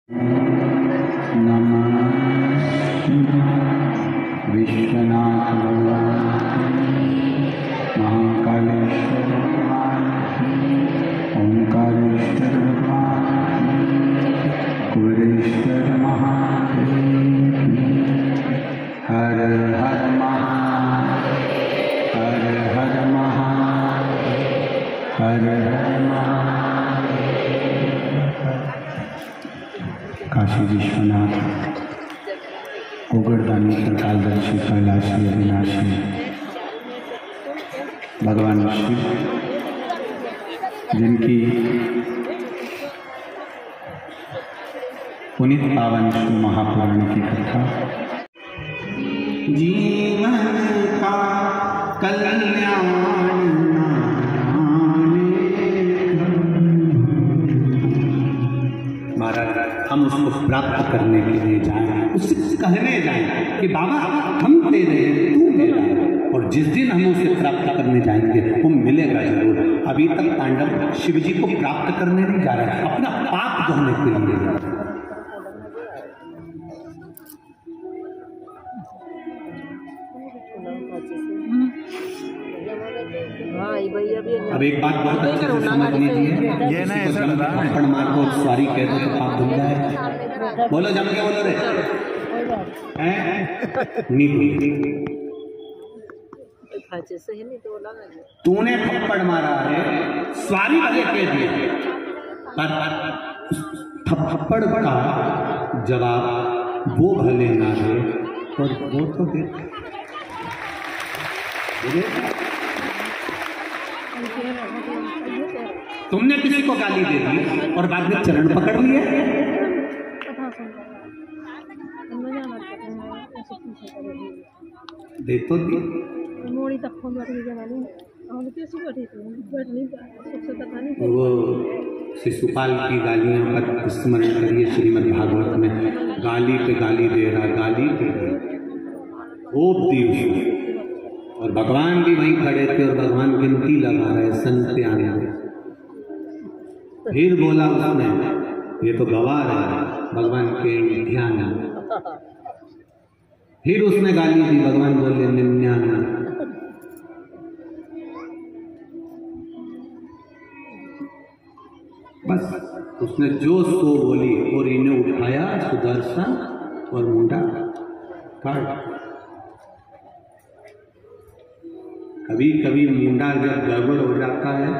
नमः विश्वनाथ भगवान महाकालेश्वर भगवान ओंकारेश्वर भगवान कुबेरेश्वर महादेव हर हर महादेव हर हर महादेव हर हर महादेव। काशी विश्वनाथ उगड़दानी त्रिकालदर्शी कैलाशी अविनाशी भगवान शिव, जिनकी पुनीत पावन शिव महापुराण की कथा जीवन का कल्याण महाराज, हम उसको प्राप्त करने के लिए जाएं, उससे कहने जाएं कि बाबा हम तेरे हैं, तू मेरा है। और जिस दिन हम उसे प्राप्त करने जाएंगे वो मिलेगा जरूर। अभी तक पांडव शिव जी को प्राप्त करने नहीं जा रहे, अपना पाप धोने के लिए जा रहे। अब एक बात बहुत अच्छे से समझ लीजिए, ये ना ऐसा थप्पड़ मार को स्वारी कह दो तो पाप धुल जाए। बोलो जम के बोलो रे, तूने थप्पड़ मारा है, स्वारी भले कह दिया, पर थप्पड़ का जवाब वो भले ना दे और वो तो दे। तुमने किसी को गाली दे दी और बाद में चरण पकड़ लिए। दे तो दी। वो शिशुपाल की गालियां पर स्मरण करिए, श्रीमद् भागवत में गाली पे गाली दे रहा, गाली पे खूब दी उसने। और भगवान भी वहीं खड़े थे और भगवान गिनती लगा रहे संत्याने। फिर बोला उसने, ये तो गवाह है भगवान के ध्यान में। फिर उसने गाली दी, भगवान बोले 99। बस उसने जो सो बोली और इन्हें उठाया सुदर्शन और मुंडा काट। कभी कभी मुंडा जब गड़बड़ हो जाता है,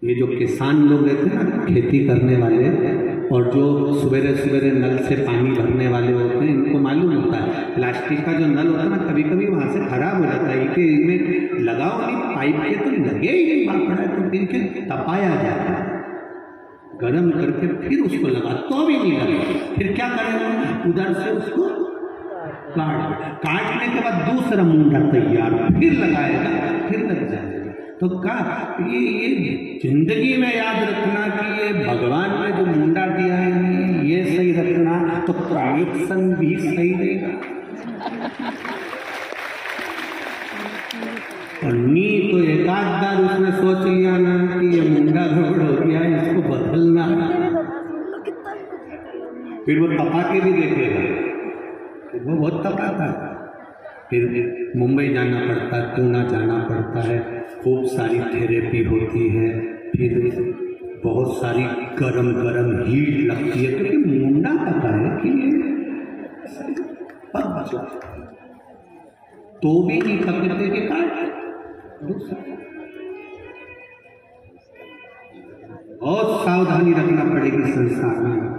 ये जो किसान लोग रहते हैं ना, खेती करने वाले, और जो सवेरे सवेरे नल से पानी भरने वाले होते हैं, इनको मालूम होता है प्लास्टिक का जो नल होता है ना, कभी कभी वहाँ से खराब हो जाता है कि इनमें लगाओ नहीं, पाइप के तो लगे ही नहीं, पड़ा है तो इनके तपाया जाता है, गर्म करके फिर उसको लगा, तो भी नहीं लगा। फिर क्या करेगा, उधर से उसको काटने के बाद दूसरा मुंडा तैयार, फिर लगाएगा, फिर लग जाएगा। तो कहा ये जिंदगी में याद रखना कि ये भगवान ने जो मुंडा दिया है ये सही रखना, तो कनेक्शन भी सही देगा। और नी तो एक आध बार उसने सोच लिया ना कि ये मुंडा गड़बड़ हो गया, इसको बदलना, फिर वो तपा के भी देखेगा, वो बहुत तपाता है। फिर मुंबई जाना पड़ता है, पूना जाना पड़ता है, खूब सारी थेरेपी होती है, फिर बहुत सारी गरम गरम हीट लगती है, क्योंकि मुंडा पता है कि ये तो भी नहीं पकड़ते के काट दूसरा। बहुत सावधानी रखना पड़ेगी संसार में।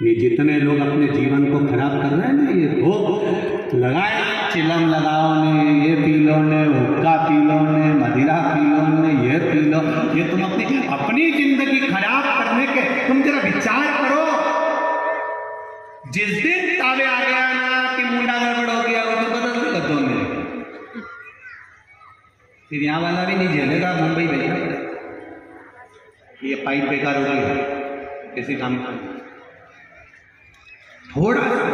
ये जितने लोग अपने जीवन को खराब कर रहे हैं ना, ये भोग लगाए, चिलम लगाओ ने, ये पी लो ने, हुक्का पी लो ने, मदिरा पी लो ने, ये पी लो, ये तुम अपनी जिंदगी खराब करने के तुम जरा विचार करो। जिस दिन तावे आ गया ना कि मुंडा गड़बड़ हो गया, वो तो बदल के गद्दों में, फिर यहाँ वाला भी नहीं झेलेगा, मुंबई भेजना ये पाइप बेकार हो गई, किसी काम का थोड़ा सा।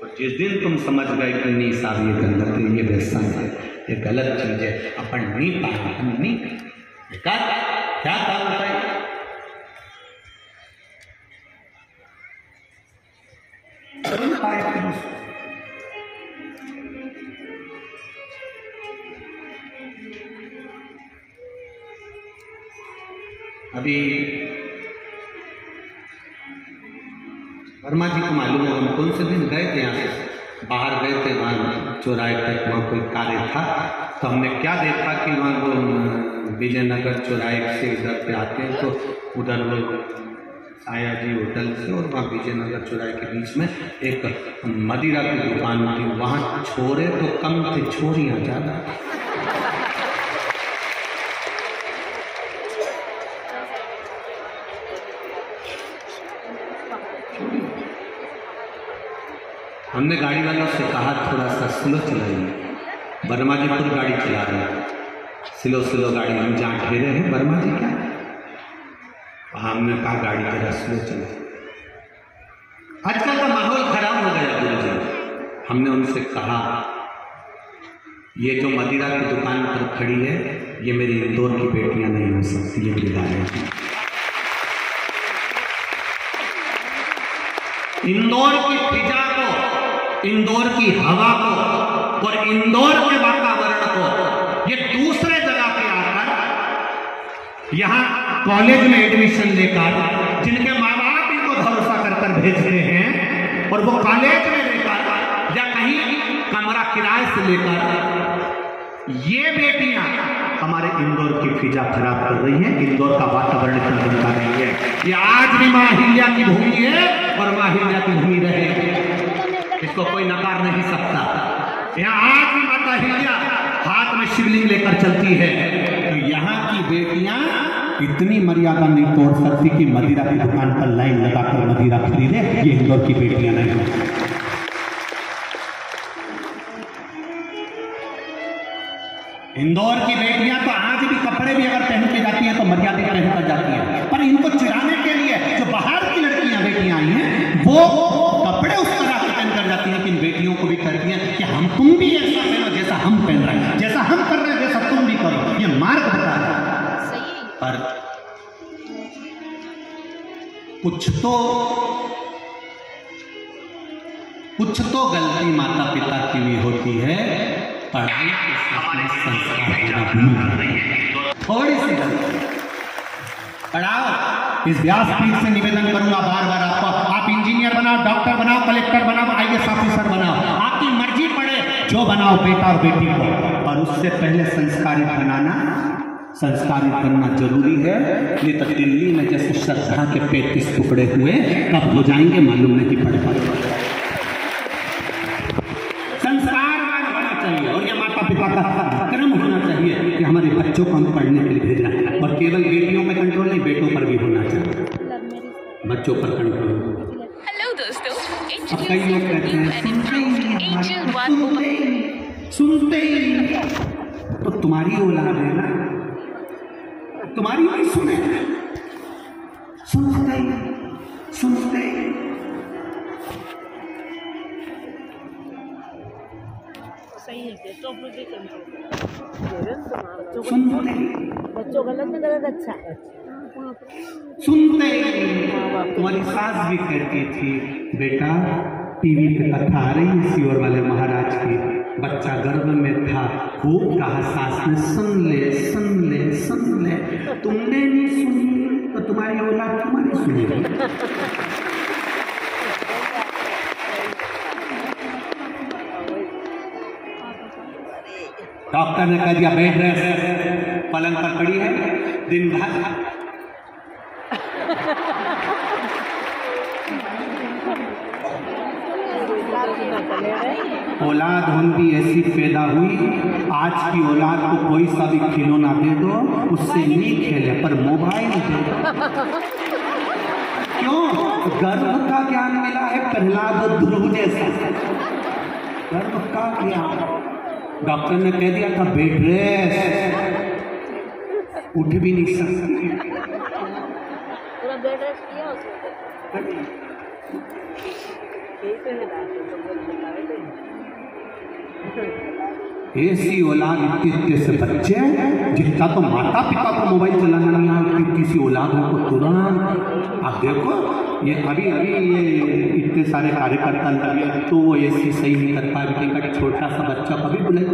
और जिस दिन तुम समझ गए कि नहीं साहब ये गलत है, ये व्यसन है, ये गलत चीज है, अपन नहीं पाए, हम नहीं क्या काम होता है। अभी वर्मा जी को मालूम है, हम कौन से दिन गए थे, यहाँ से बाहर गए थे, वहाँ चौराहे तक वहाँ कोई कार्य था, तो हमने क्या देखा कि वहाँ वो विजयनगर चौराहे से इधर पे आते हैं, तो उधर वो साया जी होटल से और वहाँ विजयनगर चौराहे के बीच में एक मदिरा की दुकान थी, वहाँ छोरे तो कम थे, छोरियाँ ज़्यादा। हमने गाड़ी वालों से कहा थोड़ा सा स्लो चलाइए, वर्मा जी खुद गाड़ी चला रहे हैं, स्लो स्लो गाड़ी, हम जहाँ ठहरे हैं वर्मा जी क्या, हमने कहा गाड़ी जरा स्लो चलाइए। आजकल का माहौल खराब हो गया गुरुजी, हमने उनसे कहा ये जो मदिरा की दुकान पर खड़ी है ये मेरी इंदौर की बेटियां नहीं हो सकती, ये मेरी गाड़ी। इंदौर की फिजा को, इंदौर की हवा को और इंदौर के वातावरण को ये दूसरे जगह पे आकर यहाँ कॉलेज में एडमिशन लेकर, जिनके माँ बाप इनको भरोसा कर भेजते हैं, और वो कॉलेज में लेकर या कहीं कमरा किराए से लेकर, ये बेटियां हमारे इंदौर की फिजा खराब कर रही हैं, इंदौर का वातावरण इतना गंदा नहीं है। ये आज भी मां अहिल्या की भूमि है और मां अहिल्या की भूमि रहेगी, इसको कोई नकार नहीं सकता। यहाँ आज भी माता अहिल्या हाथ में शिवलिंग लेकर चलती है, तो यहाँ की बेटियां इतनी मर्यादा नहीं तोड़ सकती कि मदिरा की दुकान पर लाइन लगाकर मदिरा खरीदे, ये इंदौर की बेटियां नहीं। इंदौर की बेटियां तो आज भी कपड़े भी अगर पहन के जाती हैं तो मर्यादित पहनकर जाती हैं, पर इनको चिढ़ाने के लिए जो बाहर की लड़कियां बेटियां आई हैं वो कपड़े उस तरह से पहनकर जाती हैं कि इन बेटियों को भी कहती हैं कि हम तुम भी ऐसा पहनो जैसा हम पहन रहे हैं, जैसा हम कर रहे हैं वैसा तुम भी करो, ये मार्ग बता रहा है। पर कुछ तो गलती माता पिता की भी होती है, पढ़ाई के साथ संस्कार थोड़ी सी गलती। पढ़ाओ, इस व्यासपीठ से निवेदन करूंगा बार बार आपको, आप इंजीनियर बनाओ, डॉक्टर बनाओ, कलेक्टर बनाओ, IAS ऑफिसर बनाओ, आपकी मर्जी पड़े जो बनाओ बेटा और बेटी को, पर उससे पहले संस्कारित बनाना, संस्कारित करना जरूरी है। नहीं तो दिल्ली में जैसे श्रद्धा के 35 टुकड़े हुए कब हो जाएंगे मालूम नहीं पड़ेगा। संस्कारवान होना चाहिए और ये माता पिता का क्रम होना चाहिए कि हमारे बच्चों को हम पढ़ने के लिए भेजना है, और केवल बेटियों पर कंट्रोल नहीं, बेटों पर भी होना चाहिए, बच्चों पर कंट्रोल। हेलो दोस्तों, अब कई लोग कहते हैं सुनते ही, तो तुम्हारी औलाद है ना, तुम्हारी वही सुने, सुनते सही है, बच्चों गलत में गलत अच्छा सुनते। तुम्हारी सास भी कहती थी बेटा टीवी पे कथा आ रही है सियोर वाले महाराज की, बच्चा गर्भ में था, खूब कहा सास ने सुन ले, तुमने नहीं सुनी तो तुम्हारी औलाद तुम्हारी सुनेगी। डॉक्टर ने कह दिया बेड रेस्ट, पलंग पर पड़ी है दिन भर, औलाद होंगी ऐसी पैदा हुई, आज की औलाद को कोई सा भी खिलौना दे दो उससे नहीं खेले, पर मोबाइल दे दो। क्यों? गर्भ का ज्ञान मिला है प्रहलाद ध्रुव जैसा, गर्भ का ज्ञान। डॉक्टर ने कह दिया था बेड रेस्ट, उठ भी नहीं सकती। ऐसी औलाद इतने से बच्चे, जितना तो माता पिता को मोबाइल चलाना नहीं आता, इतनी सी औलादों को तुरंत। आप देखो ये अभी ये इतने सारे कार्यकर्ता लगे तो वो ऐसी सही नहीं कर पा रही, एक छोटा सा बच्चा कभी बुलाया।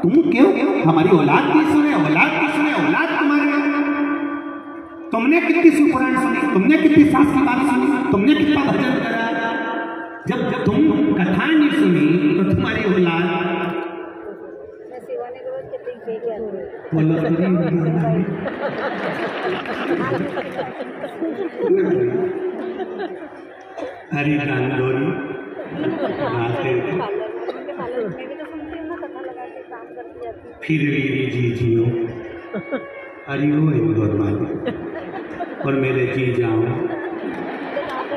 तुम क्यों हमारी औलाद की सुने, औलाद की सुने, औलाद तुम्हारे। तुमने कितनी शिव पुराण सुनी, तुमने कितनी सास की बात सुनी, तुमने कितना भजन करा। जब तुम कथा नहीं सुनी तो तुम्हारी औलाद बोलो हरी डांडोरी फिर भी जी जियो हरिओ इंदौर वाली और मेरे जी जाओ।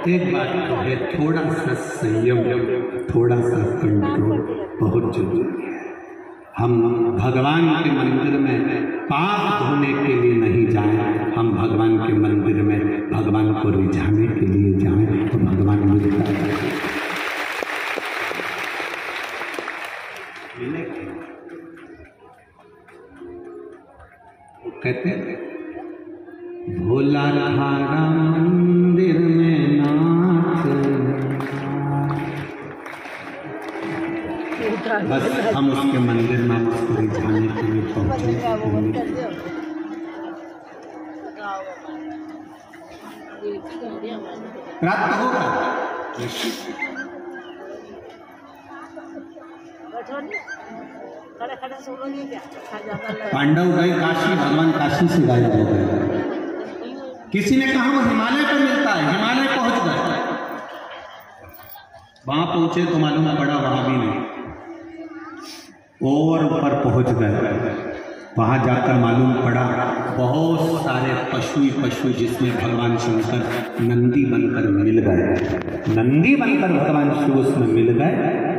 एक बात तो है, थोड़ा सा संयम, थोड़ा सा कंट्रोल बहुत जरूरी है। हम भगवान के मंदिर में पाप धोने के लिए नहीं जाएं, हम भगवान के मंदिर में भगवान को रिझाने के लिए जाएं तो भगवान मिलता है। कहते हैं भोला थारा मंदिर में नाच, बस हम उसके मंदिर में उसको रिझाने के लिए पहुंचे। प्राप्त होगा पांडव गए काशी, भगवान काशी से गायब हो गए। किसी ने कहा वो हिमालय पर मिलता है, हिमालय पहुंच गए। वहां पहुंचे तो मालूम पड़ा वहां भी नहीं, और ऊपर पहुंच गए। वहां जाकर मालूम पड़ा बहुत सारे पशु जिसमें भगवान शंकर नंदी बनकर मिल गए। नंदी बनकर भगवान शिव उसमें मिल गए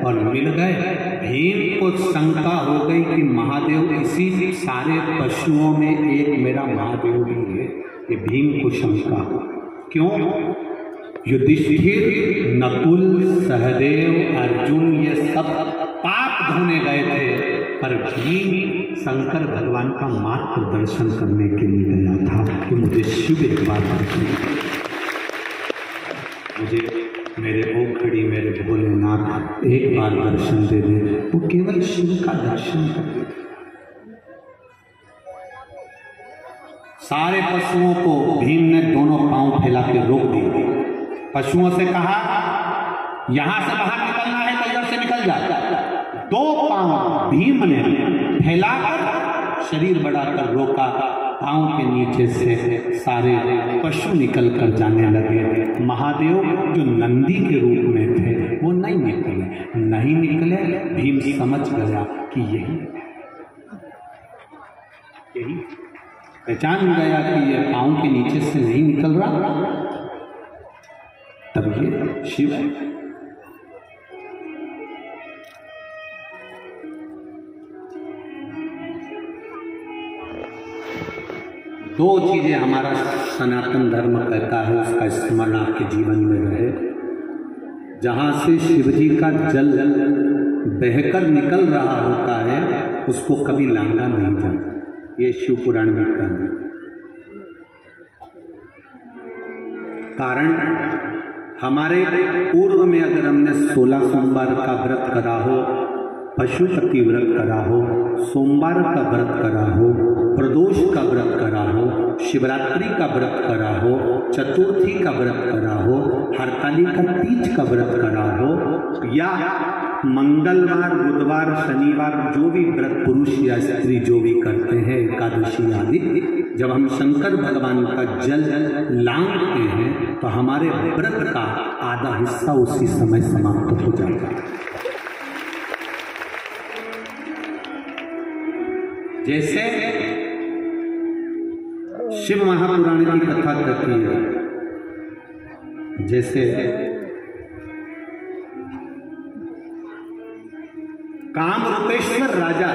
और मिल गए। भीम को शंका हो गई कि महादेव इसी सारे पशुओं में एक मेरा महादेव भी है। ये भीम को शंका हो। क्यों? युधिष्ठिर, नकुल, सहदेव, अर्जुन ये सब पाप धोने गए थे, पर भीम शंकर भगवान का मात्र दर्शन करने के लिए गया था कि मुझे शिव एक बार दर्शन, मुझे मेरे ओखड़ी मेरे भोलेनाथ एक बार दर्शन दे दे। वो केवल शिव का दर्शन कर। सारे पशुओं को भीम ने दोनों पांव फैला के रोक दिए। पशुओं से कहा यहां से बाहर निकलना है तो इधर से निकल जा। दो पांव भीम ने फैलाकर शरीर बढ़ाकर रोका। पांव के नीचे से सारे पशु निकल कर जाने लगे। महादेव जो नंदी के रूप में थे वो नहीं निकले। भीम समझ गया कि यही पहचान गया कि ये पांव के नीचे से नहीं निकल रहा, तब ये शिव है। दो चीजें हमारा सनातन धर्म कहता है, उसका स्मरण आपके जीवन में रहे। जहां से शिवजी का जल बहकर निकल रहा होता है उसको कभी लांघा नहीं जाता। ये शिव पुराण में कहता है। कारण हमारे पूर्व में अगर हमने 16 सोमवार का व्रत करा हो, पशुपति व्रत करा हो, सोमवार का व्रत करा हो, प्रदोष का व्रत करा हो, शिवरात्रि का व्रत करा हो, चतुर्थी का व्रत करा हो, हरतालिका तीज का व्रत करा हो, या मंगलवार, बुधवार, शनिवार जो भी व्रत पुरुष या स्त्री जो भी करते हैं, एकादशी आदि, जब हम शंकर भगवान का जल लांघते हैं तो हमारे व्रत का आधा हिस्सा उसी समय समाप्त हो जाता है। जैसे शिव महापुराण की कथा कहती है, जैसे कामरूपेश्वर राजा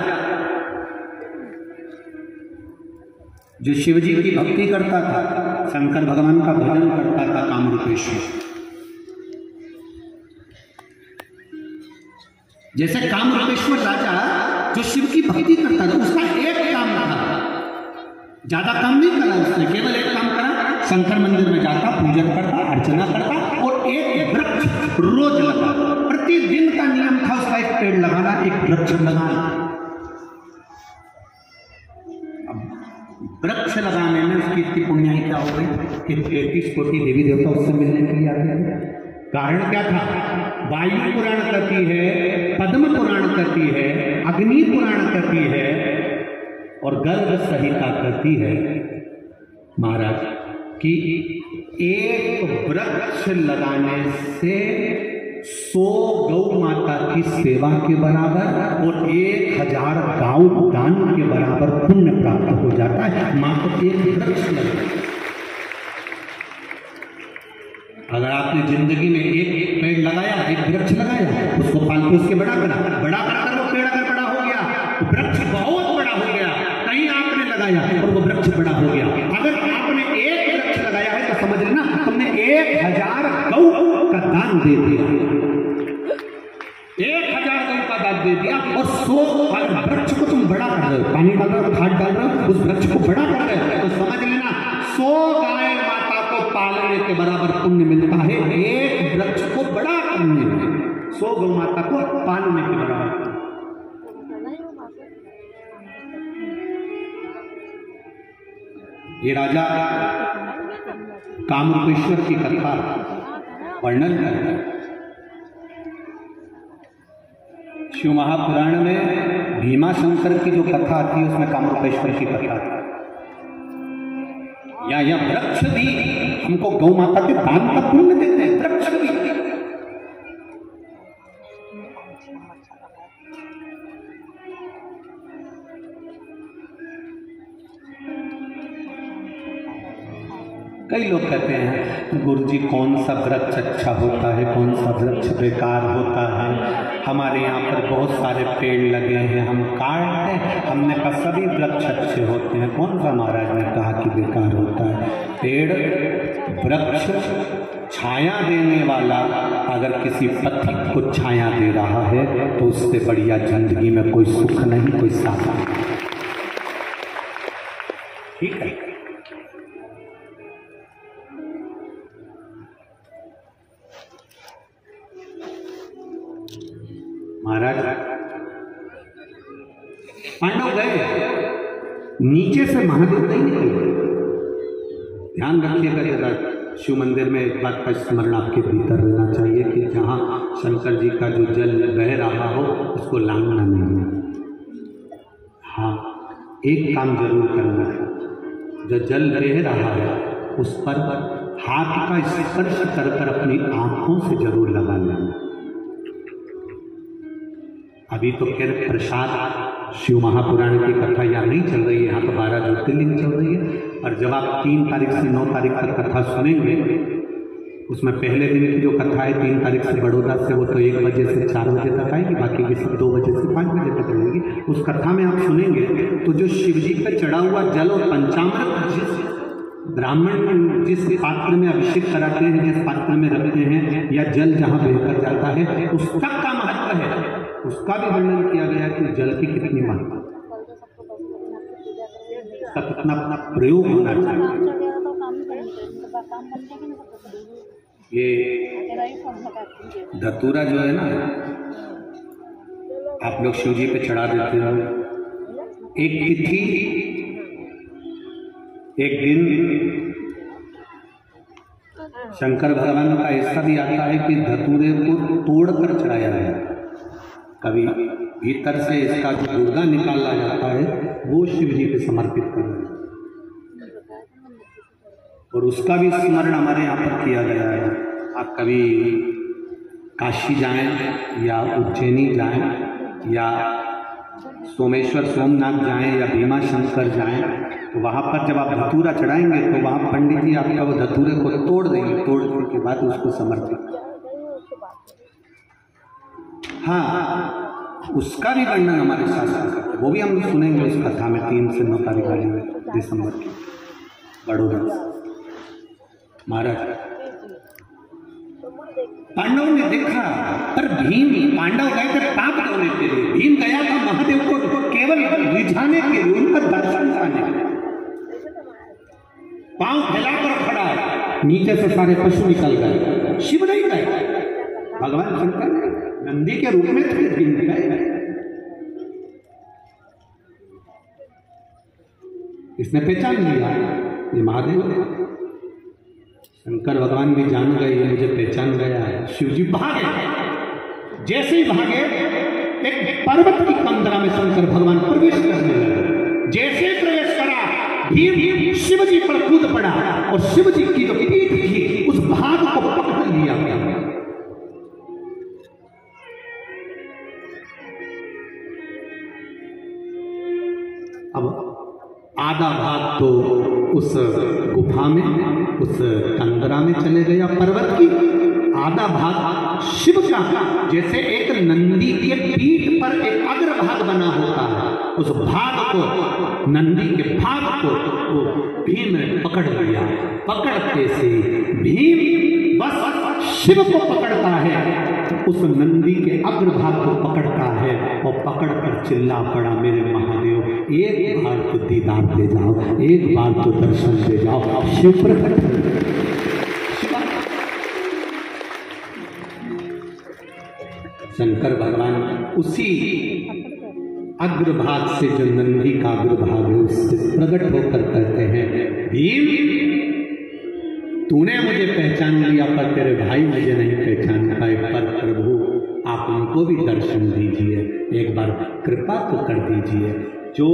जो शिवजी की भक्ति करता था, शंकर भगवान का भजन करता था, कामरूपेश्वर। जैसे कामरूपेश्वर राजा जो शिव की भक्ति करता था, उसका एक काम था, ज्यादा काम नहीं करा उसने, केवल एक काम करा, शंकर मंदिर में जाता, पूजन करता, अर्चना करता और एक वृक्ष रोज लगा। प्रतिदिन का नियम था उसका एक पेड़ लगाना, एक वृक्ष लगाना। वृक्ष लगाने में उसकी इतनी पुण्याई क्या हो गई कि 33 कोटि देवी देवता उससे मिलने के लिए आते हैं। कारण क्या था? वायु पुराण कहती है, पद्म पुराण कहती है, अग्नि पुराण कहती है और गर्भ संहिता कहती है महाराज कि एक वृक्ष लगाने से 100 गौ माता की सेवा के बराबर और 1000 गांव दान के बराबर पुण्य प्राप्त हो जाता है। मात्र एक वृक्ष लगाए। अगर आपने जिंदगी में एक पेड़ लगाया, एक वृक्ष लगाया, उसको पाल के उसके बड़ा कर वो पेड़ अगर बड़ा हो गया तो वृक्ष बहुत बड़ा हो गया। कहीं आपने लगाया और वो वृक्ष बड़ा हो गया। अगर आपने एक वृक्ष लगाया है तो समझ लेना तुमने 1000 गौ का दान दे दिया, 1000 गौ का दान दे दिया। और 100 वृक्ष को तुम बड़ा कर रहे हो, पानी डाल रहे हो, खाद डाल रहे हो, उस वृक्ष को बड़ा कर रहे हो, तो समझ लेना 100 गाय माता को पालने के बराबर पुण्य मिलता है एक वृक्ष को बड़ा करने में। 100 गौ माता को पालने के बराबर। ये राजा कामरूपेश्वर की कथा वर्णन करता है। शिव महापुराण में भीमा शंकर की जो कथा आती है उसमें कामरूपेश्वर की कथा आती है। या वृक्ष भी हमको गौ माता के दान का पुण्य देते हैं, वृक्ष भी। कई लोग कहते हैं गुरुजी कौन सा वृक्ष अच्छा होता है, कौन सा वृक्ष बेकार होता है। हमारे यहाँ पर बहुत सारे पेड़ लगे हैं, हम काटते हैं। हमने कहा सभी वृक्ष अच्छे होते हैं। कौन सा महाराज ने कहा कि बेकार होता है? पेड़ वृक्ष छाया देने वाला अगर किसी पथिक को छाया दे रहा है तो उससे बढ़िया जिंदगी में कोई सुख नहीं, कोई साधन नहीं। ठीक है। महाराज पांडव गए, नीचे से महादेव नहीं निकले। ध्यान रखिएगा जरा, शिव मंदिर में एक बात का स्मरण आपके भीतर रहना चाहिए कि जहाँ शंकर जी का जो जल बह रहा हो उसको लांघना नहीं है। हाँ, एक काम जरूर करना है, जो जल बह रहा है उस पर हाथ का स्पर्श कर कर अपनी आंखों से जरूर लगा लेना। अभी तो खैर प्रसाद शिव महापुराण की कथा यहाँ नहीं चल रही है, यहाँ तो 12 ज्योतिर्लिंग चल रही है। और जब आप 3 तारीख से 9 तारीख तक कथा सुनेंगे, उसमें पहले दिन की जो कथा है 3 तारीख से बड़ौदा से, वो तो 1 बजे से 4 बजे तक आएगी, बाकी की सब 2 बजे से 5 बजे तक रहेगी। उस कथा में आप सुनेंगे तो जो शिव जी पर चढ़ा हुआ जल और पंचामृत जिस ब्राह्मण जिस पात्र में अभिषेक कराते हैं, जिस पात्र में रखते हैं, या जल जहाँ बहकर जाता है, उसका क्या महत्व है उसका भी वर्णन किया गया है कि जल की कितनी महत्ता, उसका कितना अपना प्रयोग होना चाहिए। ये धतूरा जो है ना, आप लोग शिव जी पे चढ़ा देते हो। एक तिथि, एक दिन शंकर भगवान का ऐसा भी आता है कि धतूरे को तोड़कर चढ़ाया है। कभी भीतर से इसका जो गुर्दा निकाला जाता है वो शिव जी पे समर्पित करना, और उसका भी स्मरण हमारे यहाँ पर किया गया है। आप कभी काशी जाएं या उज्जैनी जाएं या सोमेश्वर सोमनाथ जाएं या भीमा शंकर जाएं, तो वहाँ पर जब आप धतूरा चढ़ाएंगे तो वहाँ पंडित जी आपका वो धतूरे को तोड़ देंगे, तोड़ने के बाद उसको समर्पित। हाँ, उसका भी वर्णन हमारे शास्त्र करते, वो भी हम सुनेंगे उस कथा में 3 से 9 तारीख दिसंबर की बड़ौदा। महाराज पांडव ने देखा, पर भीम, पांडव गए थे पाप धोने के लिए, भीम गया था महादेव को केवल रिझाने के लिए, उनका दर्शन पाने के लिए। पांव फैलाकर खड़ा है, नीचे से सारे पशु निकल गए, शिव नहीं गए, भगवान शंकर नंदी के रूप में थे, भीम गए। इसने पहचान लिया ये महादेव है। शंकर भगवान भी जान गए ये मुझे पहचान गया है। शिव जी भागे, जैसे ही भागे एक पर्वत की कंदरा में शंकर भगवान प्रवेश करने लगे। जैसे प्रवेश करा भीम शिव जी पर कूद पड़ा और शिव जी की जो पीठ थी उस भाग को पकड़ लिया गया। अब आधा भाग तो उस गुफा में उस कंदरा में चले गया पर्वत की, आधा भाग शिव का जैसे एक नंदी के पीठ पर एक अग्रभाग बना होता है उस भाग को, नंदी के भाग को वो भीम ने पकड़ लिया। पकड़ते से भीम बस शिव को पकड़ता है, उस नंदी के अग्रभाग को पकड़ता है और पकड़कर चिल्ला पड़ा मेरे महादेव एक बार तो दीदार दे जाओ, एक बार तो दर्शन दे जाओ। शिव प्रकट शंकर भगवान उसी अग्रभाग से जो नंदी का अग्रभाग है उससे प्रकट होकर कहते हैं भीम तूने मुझे पहचान लिया पर तेरे भाई मुझे नहीं पहचान पाए, पर प्रभु आप उनको भी दर्शन दीजिए, एक बार कृपा तो कर दीजिए। जो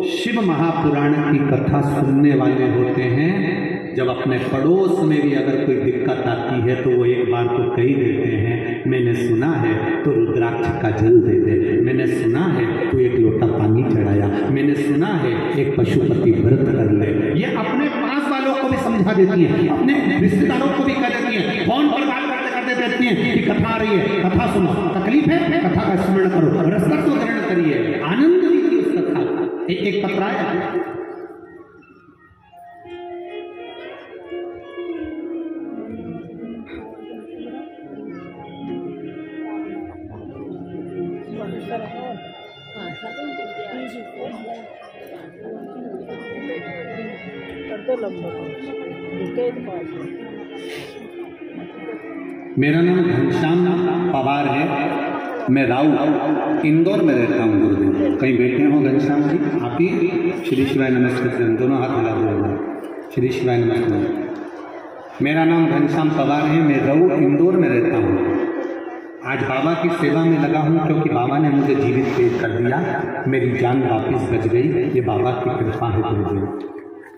शिव महापुराण की कथा सुनने वाले होते हैं जब अपने पड़ोस में भी अगर कोई दिक्कत आती है तो वो एक बार तो कह ही देते हैं मैंने सुना है तो रुद्राक्ष का जल दे दे, मैंने सुना है तो एक लोटा पानी चढ़ाया, मैंने सुना है एक पशुपति व्रत कर ले। ये अपने पास वालों को भी समझा देती है, अपने रिश्तेदारों को भी कह देती है, फोन पर बात करते करते देती है कि कथा आ रही है, कथा सुनो, तकलीफ है कथा का स्मरण करो, रसद को ग्रहण करिए, आनंद लीजिए उस कथा का। एक पत्र आया मेरा नाम घनश्याम पवार है, मैं राउ इंदौर में रहता हूँ गुरुदेव। कहीं बैठे हो घनश्याम जी आप ही? श्री शिवाय नमस्ते, दोनों हाथ मिला दो। श्री शिवाय नमस्ते। मेरा नाम घनश्याम पवार है, मैं राउ इंदौर में रहता हूँ। आज बाबा की सेवा में लगा हूँ क्योंकि बाबा ने मुझे जीवित पेश कर दिया, मेरी जान वापस बच गई, ये बाबा की कृपा है गुरुदेव।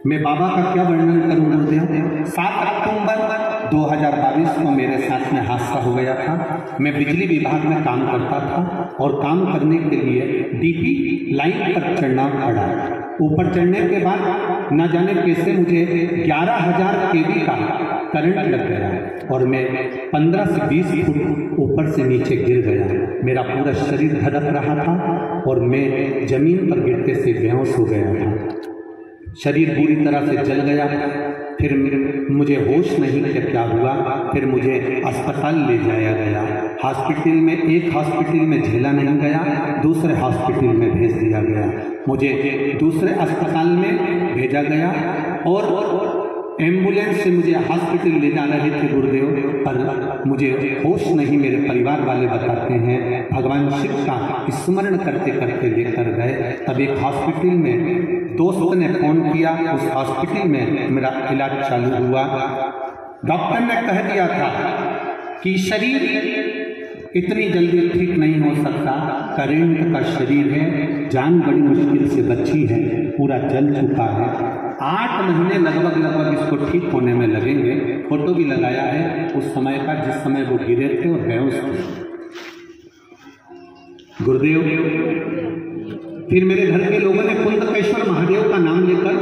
मैं बाबा का क्या वर्णन करूं गुरुदेव। 7 अक्टूबर 2022 को मेरे साथ में हादसा हो गया था। मैं बिजली विभाग में काम करता था और काम करने के लिए डीपी लाइन पर चढ़ना पड़ा। ऊपर चढ़ने के बाद न जाने कैसे मुझे 11,000 kV का करंट लग गया और मैं 15 से 20 फुट ऊपर से नीचे गिर गया। मेरा पूरा शरीर धड़क रहा था और मैं जमीन पर गिरते से बेहोश हो गया था। शरीर पूरी तरह से जल गया। फिर मुझे होश नहीं कि क्या हुआ। फिर मुझे अस्पताल ले जाया गया। हॉस्पिटल में एक हॉस्पिटल में झेला नहीं गया, दूसरे हॉस्पिटल में भेज दिया गया। मुझे दूसरे अस्पताल में भेजा गया और एम्बुलेंस से मुझे हॉस्पिटल ले जा रहे थे गुरुदेव, पर मुझे होश नहीं। मेरे परिवार वाले बताते हैं भगवान शिव का स्मरण करते करते लेकर गए। तब एक हॉस्पिटल में दोस्त ने फोन किया, उस हॉस्पिटल में मेरा इलाज चालू हुआ। डॉक्टर ने कह दिया था कि शरीर इतनी जल्दी ठीक नहीं हो सकता, करंट का शरीर है, जान बड़ी मुश्किल से बची है, पूरा जल चुका है, 8 महीने लगभग इसको ठीक होने में लगेंगे। फोटो भी लगाया है उस समय का जिस समय वो गिरे थे और बेहोश थे गुरुदेव। फिर मेरे घर के लोगों ने कुंदकेश्वर महादेव का नाम लेकर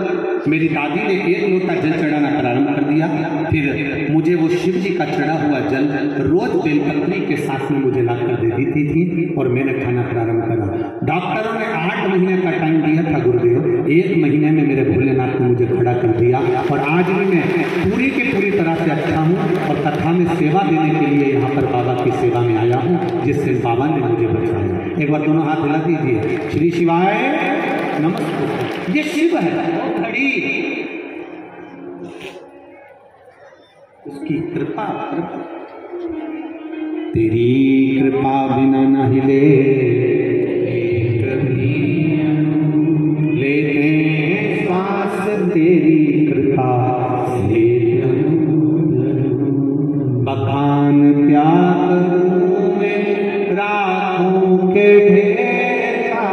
मेरी दादी ने 1 लोटा जल चढ़ाना प्रारंभ कर दिया। फिर मुझे वो शिव जी का चढ़ा हुआ जल रोज बेलपत्री के साथ में मुझे लाकर दे देती थी और मैंने खाना प्रारंभ करा। डॉक्टरों ने 8 महीने का टाइम दिया था गुरुदेव, 1 महीने में मेरे भोलेनाथ ने मुझे खड़ा कर दिया और आज भी मैं पूरी की पूरी तरह से अच्छा हूँ और कथा में सेवा देने के लिए यहाँ पर बाबा की सेवा में आया हूँ, जिससे बाबा ने मुझे बचाया। एक बार दोनों हाथ हिला दीजिए। श्री शिवाय नमस्ते। ये शिव है वो खड़ी, उसकी कृपा तेरी कृपा बिना न हिले लेते श्वास तेरी कृपा से बखान त्याग में राहों के ढेरा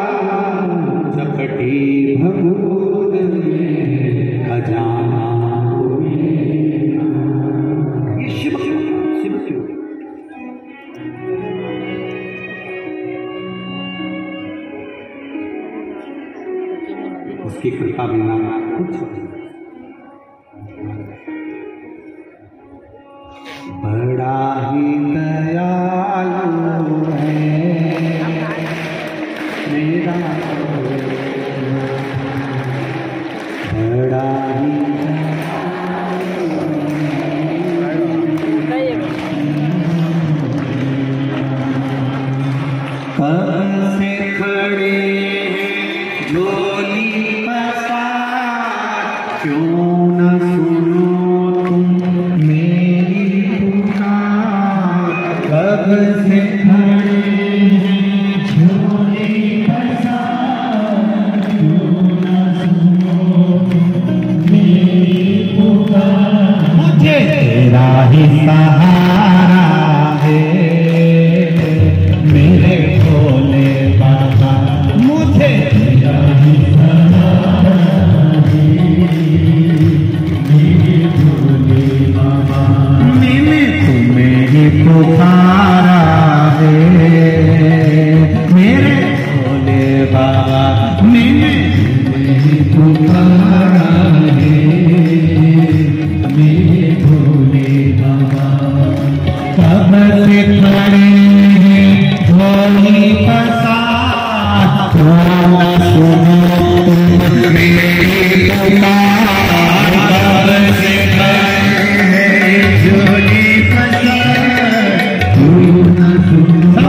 चपटी भगूर में खजाना। ये शिव शिव शिव उसकी कृपा बिना कुछ नहीं। बड़ा ही दयालु है मेरा, बड़ा ही कब से खड़े झोली पसार, क्यों न सुनो तुम मेरी पुकार। कब से खड़े झोली पसार, क्यों न सुनो तुम मेरी पुकार। मुझे तेरा ही सहारा है मेरे भोले बाबा, मुझे तेरा ही सहारा है मेरे भोले बाबा। मैंने तुम्हें ही पुकारा है मेरे भोले बाबा, मैंने तुम्हें ही पुकारा है मेरे भोले बाबा। कब से खड़े झोली पसार, क्यों न सुनो मेरी पुकार। कब से खड़े झोली पसार, क्यों न सुनो।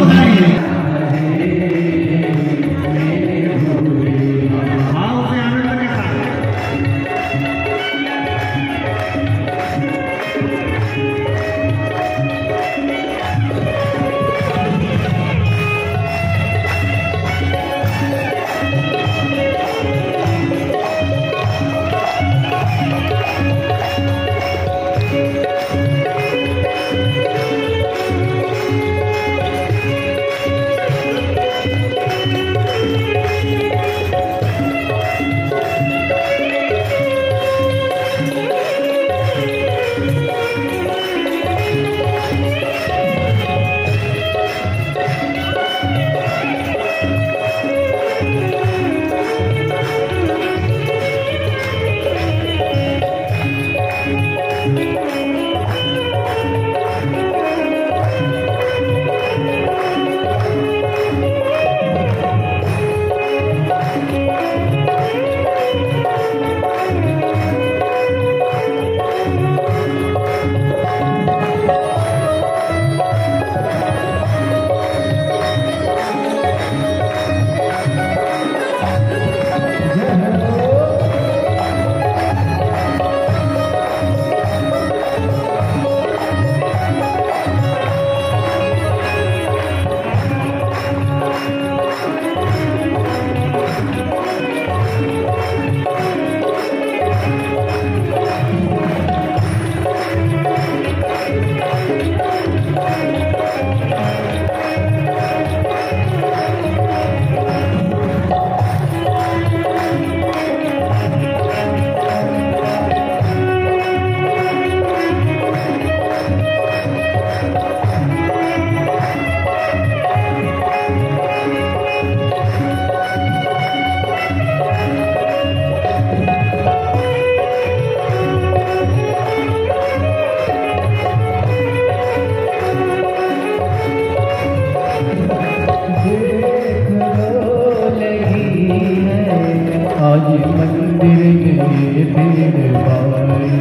आज मंदिर में भीड़ भारी,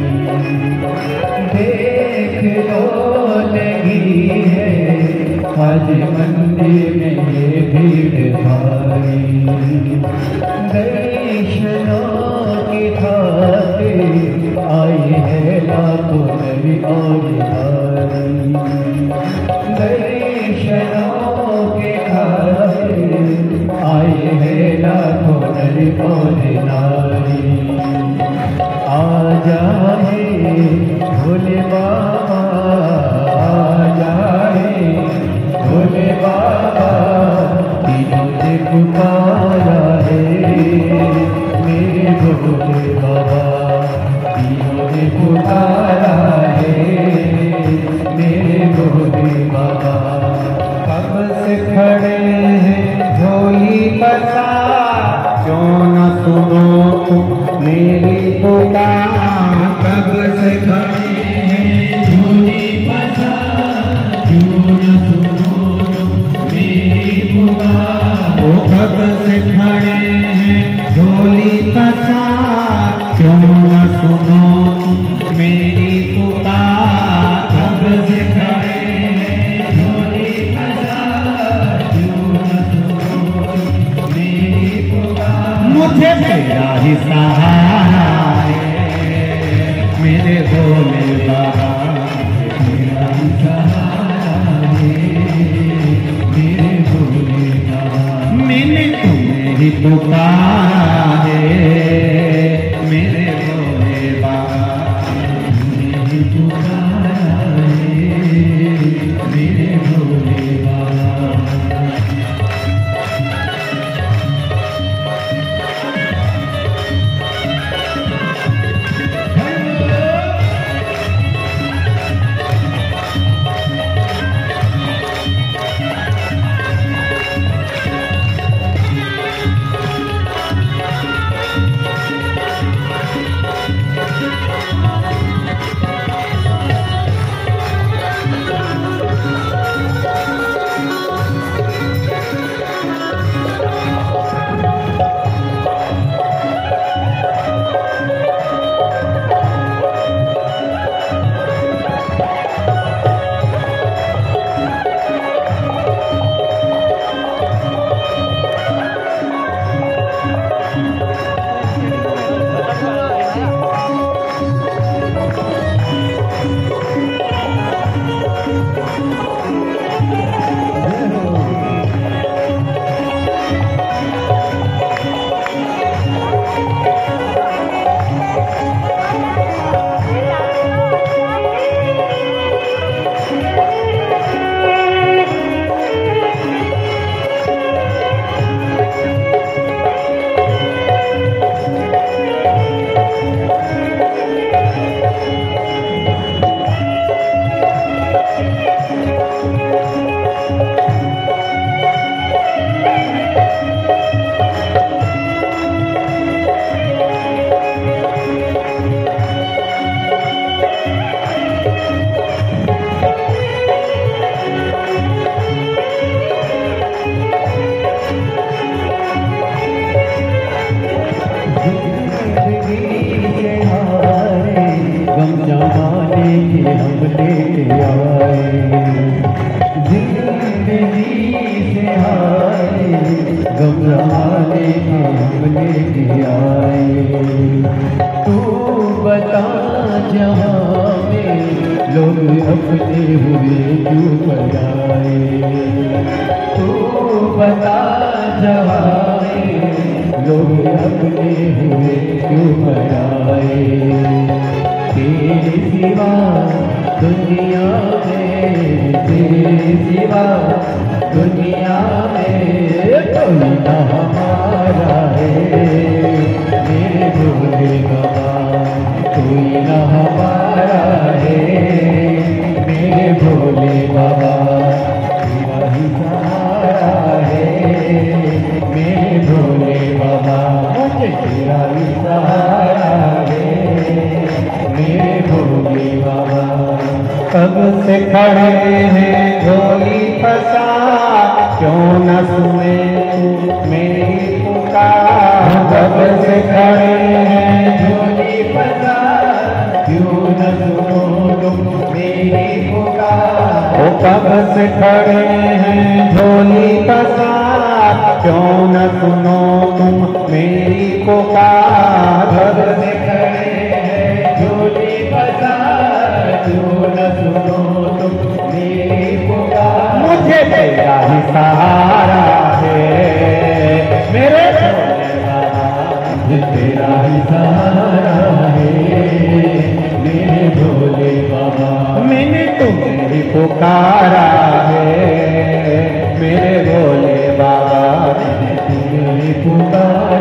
देख लो लगी है आज मंदिर में ये भीड़ भारी। दर्शनों की खातिर आई है लाखों नर और नारी। दर्शनों के खातिर आए हैं लाखों नर और नारी। जाए भोले बाबा आ जाए भोले बाबा तीनों ने पुकारा है मेरे भोले बाबा तीनों ने पुकारा है मेरे भोले बाबा कब से खड़े हैं झोली बसा क्यों न सुनो तुम मेरी पुकार कब से खड़े हैं झोली बसा क्यों न सुनो तुम मेरी पुकार वो कब से खड़े हैं झोली बसा क्यों न सुनो तुम मेरी पुकार कब से खड़े हैं झोली बसा क्यों न सुनो तुम मेरी पुकार मुझे तेरा ही सहारा है मेरे भोले बाबा तेरा ही सहारा है मेरे भोले बाबा मैंने तुम्हें ही पुकारा है मेरे भोले बाबा तुम्हें ही पुकारा है मेरे भोले बाबा घबराने के हमने किया तू बता जहाँ में लोग अपने हुए क्यों पढ़ाए तू बता जहाँ में लोग अपने हुए क्यों पढ़ाए तेरे सिवा दुनिया में तेरे सिवा दुनिया में कोई ना हमारा है मेरे भोले बाबा कोई ना हमारा है मेरे भोले बाबा तेरा ही सहारा है मेरे भोले बाबा मुझे तेरा ही सहारा है मेरे भोले बाबा कब से खड़े हैं झोली फंसा क्यों न सुने मेरी पुकार कब से खड़े हैं झोली फंसा क्यों न सुनो तुम मेरी पुकार ओ कब से खड़े हैं झोली फंसा क्यों न सुनो तुम मेरी पुकार कब से खड़े हैं झोली फंसा क्यों न सुनो तुम मेरी पुकार मुझे तेरा ही सहारा है मेरे भोले बाबा तेरा ही सहारा है मेरे भोले बाबा। मैंने तुम्हें ही पुकारा है मेरे भोले बाबा, मैंने तुम्हें ही पुकारा